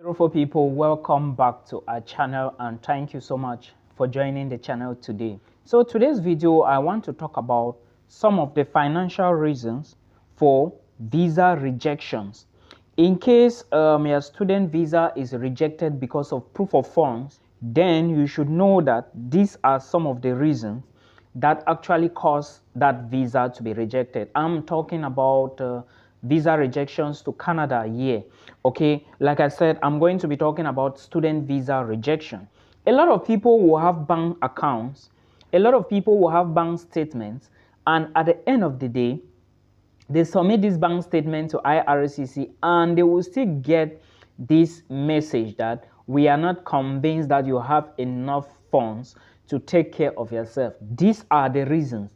Beautiful people, welcome back to our channel and thank you so much for joining the channel today. So today's video, I want to talk about some of the financial reasons for visa rejections. In case your student visa is rejected because of proof of funds, then you should know that these are some of the reasons that actually cause that visa to be rejected. I'm talking about visa rejections to Canada here. Okay, like I said, I'm going to be talking about student visa rejection. A lot of people will have bank accounts, a lot of people will have bank statements, and at the end of the day, they submit this bank statement to IRCC and they will still get this message that we are not convinced that you have enough funds to take care of yourself. These are the reasons.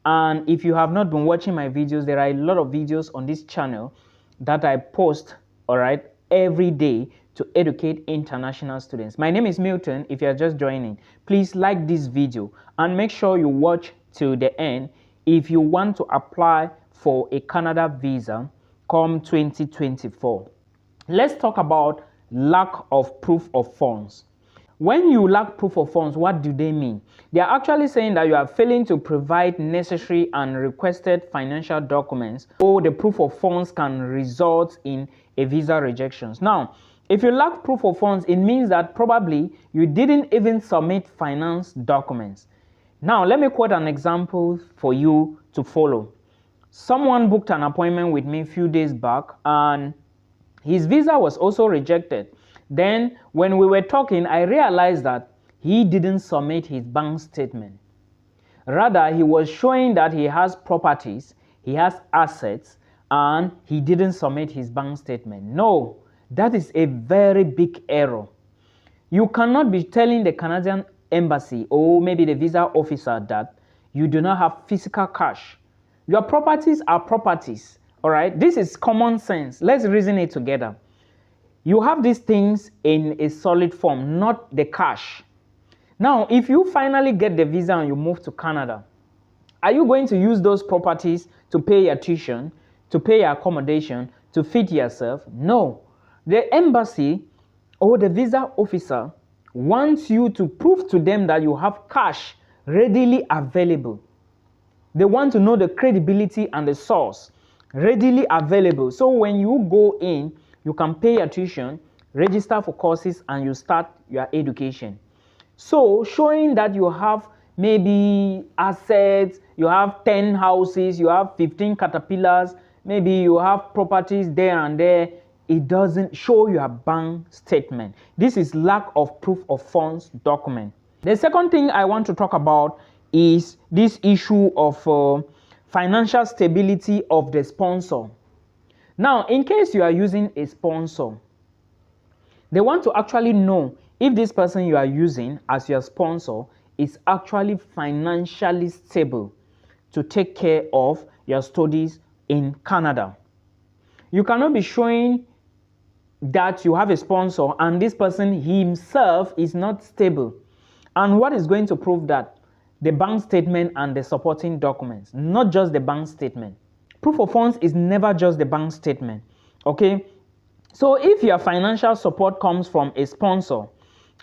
And if you have not been watching my videos, there are a lot of videos on this channel that I post, all right, every day to educate international students. My name is Milton. If you are just joining, please like this video and make sure you watch till the end if you want to apply for a Canada visa come 2024. Let's talk about lack of proof of funds. When you lack proof of funds, what do they mean? They are actually saying that you are failing to provide necessary and requested financial documents, or the proof of funds can result in a visa rejection. Now, if you lack proof of funds, it means that probably you didn't even submit finance documents. Now, let me quote an example for you to follow. Someone booked an appointment with me a few days back and his visa was also rejected. Then when we were talking, I realized that he didn't submit his bank statement. Rather, he was showing that he has properties, he has assets, and he didn't submit his bank statement. No, that is a very big error. You cannot be telling the Canadian embassy or maybe the visa officer that you do not have physical cash. Your properties are properties, all right? This is common sense. Let's reason it together. You have these things in a solid form, not the cash. Now, if you finally get the visa and you move to Canada, are you going to use those properties to pay your tuition, to pay your accommodation, to feed yourself? No. The embassy or the visa officer wants you to prove to them that you have cash readily available. They want to know the credibility and the source readily available. So when you go in, you can pay your tuition, register for courses, and you start your education. So showing that you have maybe assets, you have 10 houses, you have 15 caterpillars, maybe you have properties there and there, it doesn't show your bank statement. This is lack of proof of funds document. The second thing I want to talk about is this issue of financial stability of the sponsor. Now, in case you are using a sponsor, they want to actually know if this person you are using as your sponsor is actually financially stable to take care of your studies in Canada. You cannot be showing that you have a sponsor and this person himself is not stable. And what is going to prove that? The bank statement and the supporting documents, not just the bank statement. Proof of funds is never just the bank statement, okay? So if your financial support comes from a sponsor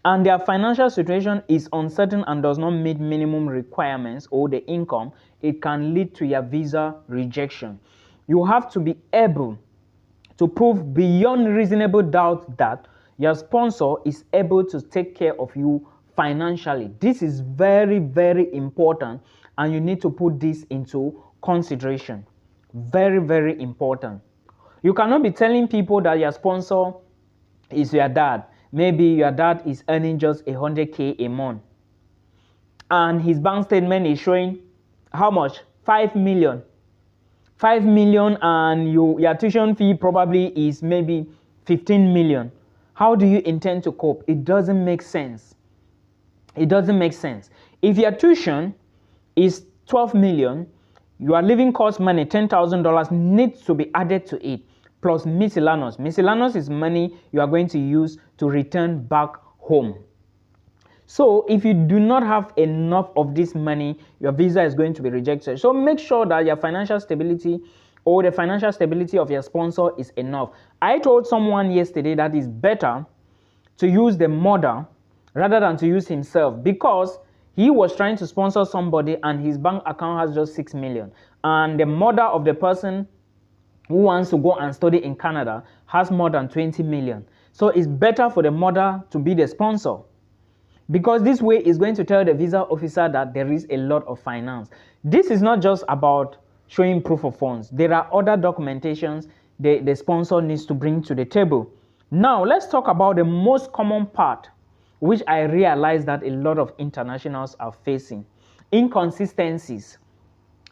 and their financial situation is uncertain and does not meet minimum requirements or the income, it can lead to your visa rejection. You have to be able to prove beyond reasonable doubt that your sponsor is able to take care of you financially. This is very, very important and you need to put this into consideration. Very, very important. You cannot be telling people that your sponsor is your dad. Maybe your dad is earning just 100K a month and his bank statement is showing how much? 5 million. 5 million and your tuition fee probably is maybe 15 million. How do you intend to cope? It doesn't make sense. It doesn't make sense. If your tuition is 12 million, your living cost money, $10,000, needs to be added to it, plus miscellaneous. Miscellaneous is money you are going to use to return back home. So if you do not have enough of this money, your visa is going to be rejected. So make sure that your financial stability or the financial stability of your sponsor is enough. I told someone yesterday that it's better to use the mother rather than to use himself, because he was trying to sponsor somebody and his bank account has just 6 million, and the mother of the person who wants to go and study in Canada has more than 20 million. So it's better for the mother to be the sponsor, because this way is going to tell the visa officer that there is a lot of finance. This is not just about showing proof of funds. There are other documentations the sponsor needs to bring to the table. Now, let's talk about the most common part, which I realize that a lot of internationals are facing: inconsistencies.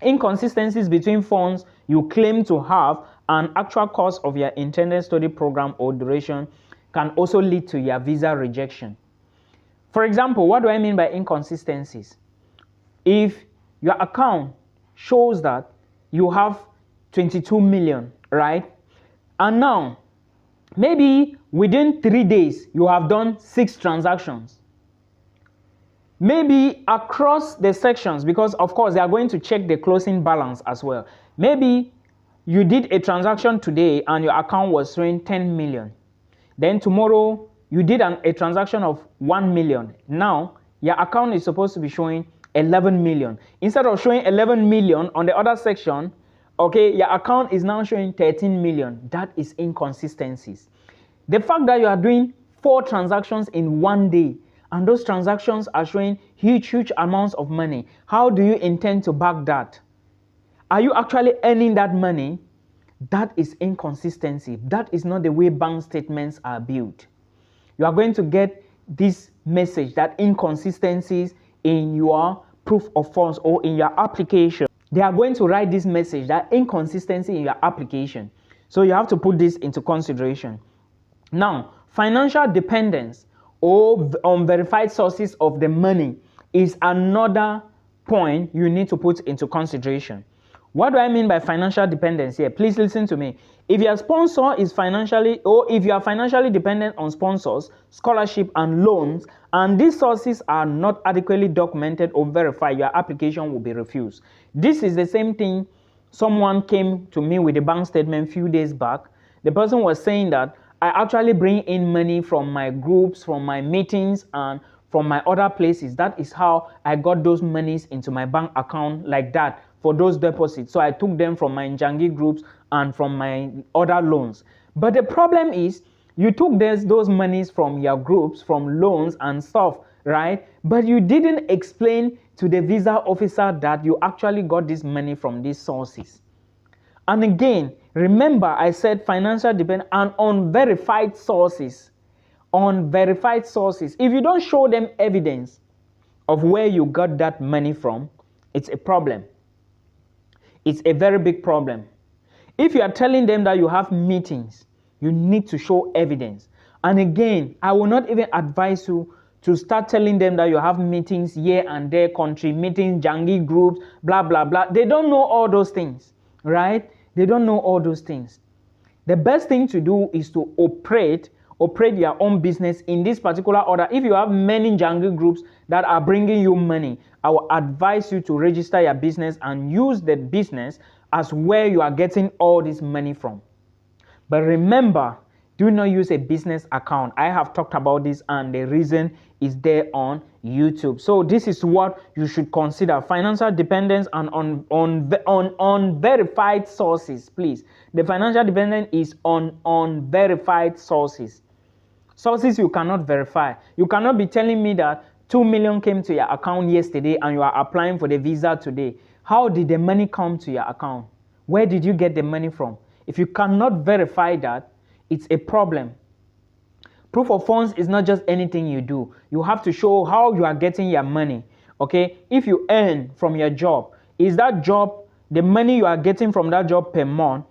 Inconsistencies between funds you claim to have and actual cost of your intended study program or duration can also lead to your visa rejection. For example, what do I mean by inconsistencies? If your account shows that you have 22 million, right? And now, maybe within 3 days, you have done 6 transactions. Maybe across the sections, because of course they are going to check the closing balance as well. Maybe you did a transaction today and your account was showing 10 million. Then tomorrow you did a transaction of 1 million. Now your account is supposed to be showing 11 million. Instead of showing 11 million on the other section, okay, your account is now showing 13 million. That is inconsistencies. The fact that you are doing 4 transactions in one day and those transactions are showing huge amounts of money, how do you intend to back that? Are you actually earning that money? That is inconsistency. That is not the way bank statements are built. You are going to get this message that inconsistencies in your proof of funds or in your application. They are going to write this message that inconsistency in your application. So you have to put this into consideration. Now, financial dependence or unverified sources of the money is another point you need to put into consideration. What do I mean by financial dependence here? Please listen to me. If your sponsor is financially, or if you are financially dependent on sponsors, scholarship and loans, and these sources are not adequately documented or verified, your application will be refused. This is the same thing. Someone came to me with a bank statement a few days back. The person was saying that I actually bring in money from my groups, from my meetings, and from my other places. That is how I got those monies into my bank account like that for those deposits. So I took them from my Njangi groups and from my other loans. But the problem is you took those monies from your groups, from loans and stuff, right? But you didn't explain to the visa officer that you actually got this money from these sources. And again, remember I said financial dependence and unverified sources. Unverified sources. If you don't show them evidence of where you got that money from, it's a problem. It's a very big problem. If you are telling them that you have meetings, you need to show evidence. And again, I will not even advise you to start telling them that you have meetings here and there, country meetings, Jangi groups, blah, blah, blah. They don't know all those things, right? They don't know all those things. The best thing to do is to operate your own business in this particular order. If you have many Jangi groups that are bringing you money, I will advise you to register your business and use the business as where you are getting all this money from. But remember, do not use a business account. I have talked about this and the reason is there on YouTube. So this is what you should consider: financial dependence and on unverified sources. Please, the financial dependence is on unverified sources. Sources you cannot verify. You cannot be telling me that 2 million came to your account yesterday and you are applying for the visa today. How did the money come to your account? Where did you get the money from? If you cannot verify that, it's a problem. Proof of funds is not just anything you do. You have to show how you are getting your money. Okay? If you earn from your job, is that job, the money you are getting from that job per month,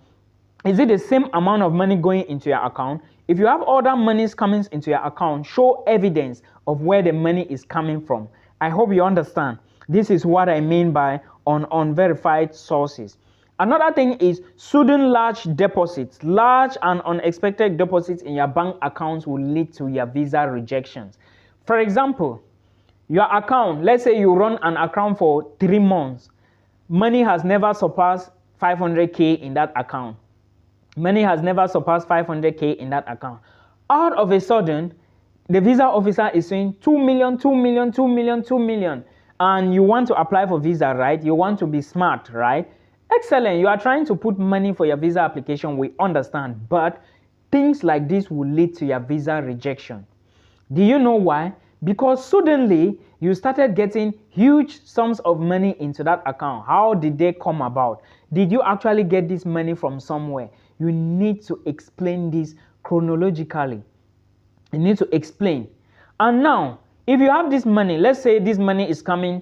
is it the same amount of money going into your account? If you have other monies coming into your account, show evidence of where the money is coming from. I hope you understand. This is what I mean by unverified sources. Another thing is sudden large deposits. Large and unexpected deposits in your bank accounts will lead to your visa rejections. For example, your account, let's say you run an account for 3 months. Money has never surpassed 500K in that account. Money has never surpassed 500K in that account. Out of a sudden, the visa officer is saying 2 million, 2 million, 2 million, 2 million. And you want to apply for visa, right? You want to be smart, right? Excellent. You are trying to put money for your visa application. We understand. But things like this will lead to your visa rejection. Do you know why? Because suddenly you started getting huge sums of money into that account. How did they come about? Did you actually get this money from somewhere? You need to explain this chronologically. You need to explain. And now, if you have this money, let's say this money is coming,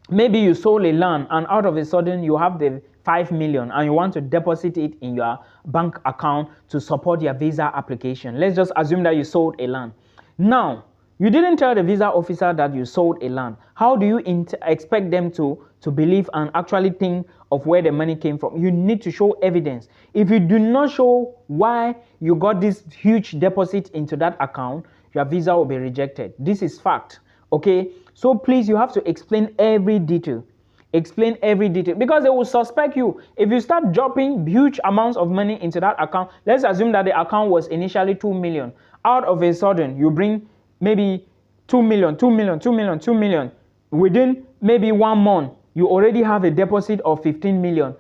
maybe you sold a land and out of a sudden you have the 5 million and you want to deposit it in your bank account to support your visa application. Let's just assume that you sold a land. Now, you didn't tell the visa officer that you sold a land. How do you expect them to believe and actually think of where the money came from? You need to show evidence. If you do not show why you got this huge deposit into that account, your visa will be rejected. This is fact, okay? So please, you have to explain every detail. Explain every detail because they will suspect you. If you start dropping huge amounts of money into that account, let's assume that the account was initially 2 million. Out of a sudden, you bring maybe 2 million, 2 million, 2 million, 2 million. Within maybe 1 month, you already have a deposit of 15 million,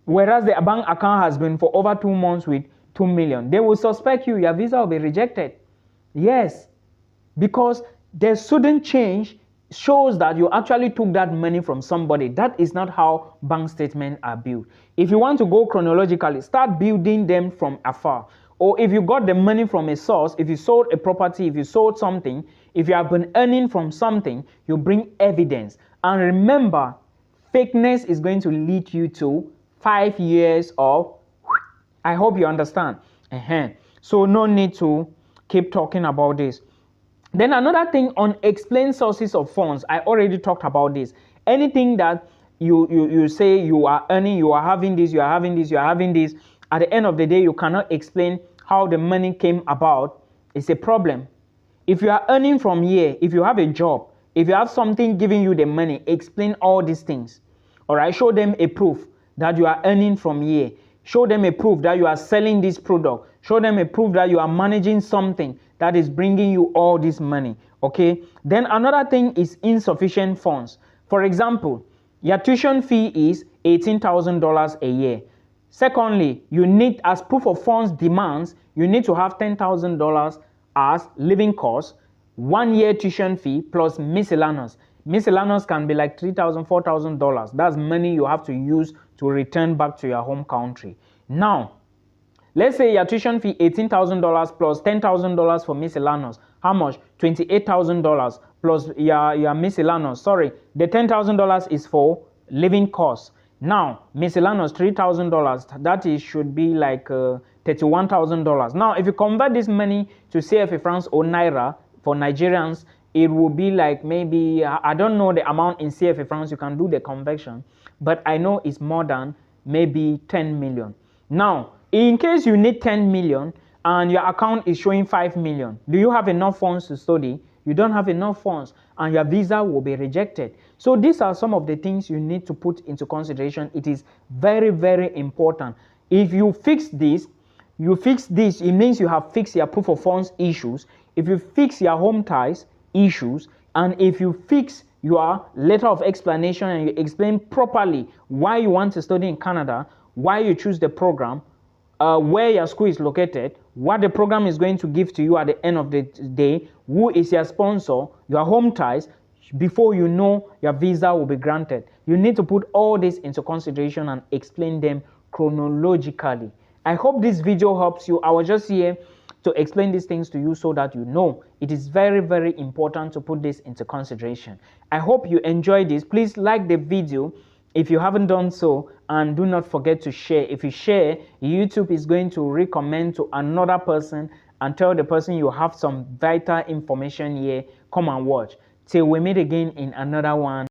whereas the bank account has been for over 2 months with 2 million. They will suspect you. Your visa will be rejected. Yes, because the sudden change shows that you actually took that money from somebody. That is not how bank statements are built. If you want to go chronologically, start building them from afar. Or if you got the money from a source, if you sold a property, if you sold something, if you have been earning from something, you bring evidence. And remember, fakeness is going to lead you to 5 years of, I hope you understand. So no need to keep talking about this. Then another thing on explain sources of funds. I already talked about this. Anything that you say you are earning, you are having this, you are having this, you are having this. At the end of the day, you cannot explain how the money came about. It's a problem. If you are earning from here, if you have a job, if you have something giving you the money, explain all these things. All right, show them a proof that you are earning from here. Show them a proof that you are selling this product. Show them a proof that you are managing something that is bringing you all this money. Okay. Then another thing is insufficient funds. For example, your tuition fee is $18,000 a year. Secondly, you need, as proof of funds demands, you need to have $10,000 as living costs, 1 year tuition fee plus miscellaneous. Miscellaneous can be like $3,000, $4,000. That's money you have to use to return back to your home country. Now, let's say your tuition fee $18,000 plus $10,000 for miscellaneous. How much? $28,000 plus your miscellaneous. Sorry, the $10,000 is for living costs. Now, miscellaneous $3,000. That is should be like $31,000. Now, if you convert this money to CFA francs or Naira for Nigerians, it will be like maybe, I don't know the amount in CFA francs. You can do the conversion, but I know it's more than maybe 10 million. Now, in case you need 10 million and your account is showing 5 million, do you have enough funds to study? You don't have enough funds and your visa will be rejected. So these are some of the things you need to put into consideration. It is very, very important. If you fix this, it means you have fixed your proof of funds issues. If you fix your home ties issues, and if you fix your letter of explanation and you explain properly why you want to study in Canada, why you choose the program, where your school is located, what the program is going to give to you at the end of the day, who is your sponsor, your home ties, before you know your visa will be granted. You need to put all this into consideration and explain them chronologically. I hope this video helps you. I was just here to explain these things to you so that you know it is very, very important to put this into consideration. I hope you enjoyed this. Please like the video if you haven't done so, and do not forget to share. If you share, YouTube is going to recommend to another person and tell the person you have some vital information here. Come and watch. Till we meet again in another one.